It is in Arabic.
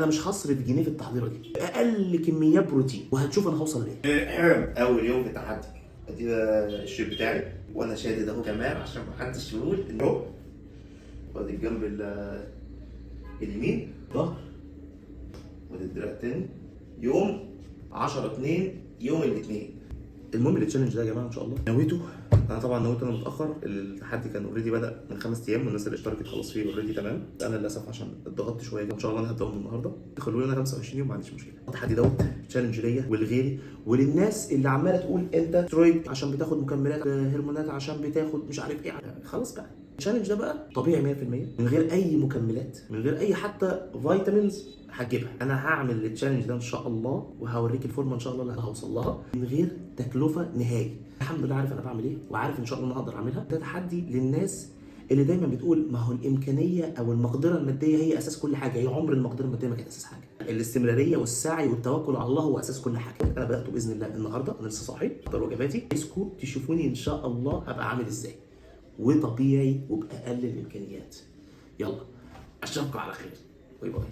انا مش هصرف جنيه في التحضيره دي، اقل كميات بروتين، وهتشوف انا هوصل لايه. اول يوم في التحدي ادي ده الشيب بتاعي وانا شادد اهو كمان عشان محدش يقول ان اهو. وادي الجنب اليمين ظهر، وادي الدراع التاني. يوم 10/2 يوم الاثنين. المهم التشالنج ده يا جماعه ان شاء الله نويته. انا طبعا نويت انا متاخر، التحدي كان اوريدي بدا من 5 ايام والناس اللي اشتركت خلاص فيه اوريدي تمام. انا للاسف عشان اتضغطت شويه ان شاء الله انا هبداه من النهارده. خلوني انا 25 يوم ما عنديش مشكله. التحدي دوت تشالنج ليا ولغيري وللناس اللي عماله تقول انت سترويد عشان بتاخد مكملات هرمونات عشان بتاخد مش عارف ايه. خلاص بقى التشالنج ده بقى طبيعي 100% من غير اي مكملات، من غير اي حتى فيتامينز هتجيبها. انا هعمل التشالنج ده ان شاء الله وهوريك الفورمه ان شاء الله اللي هوصل لها من غير تكلفه نهائي. الحمد لله عارف انا بعمل ايه وعارف ان شاء الله انا هقدر اعملها. ده تحدي للناس اللي دايما بتقول ما هو الامكانيه او المقدره الماديه هي اساس كل حاجه. هي عمر المقدره الماديه ما كانت اساس حاجه. الاستمراريه والسعي والتوكل على الله هو اساس كل حاجه. انا بدات باذن الله النهارده، انا لسه صاحي افطر وجباتي. عايزكم تشوفوني ان شاء الله هبقى عامل ازاي وطبيعي وباقل الامكانيات. يلا اشوفكم على خير. باي باي.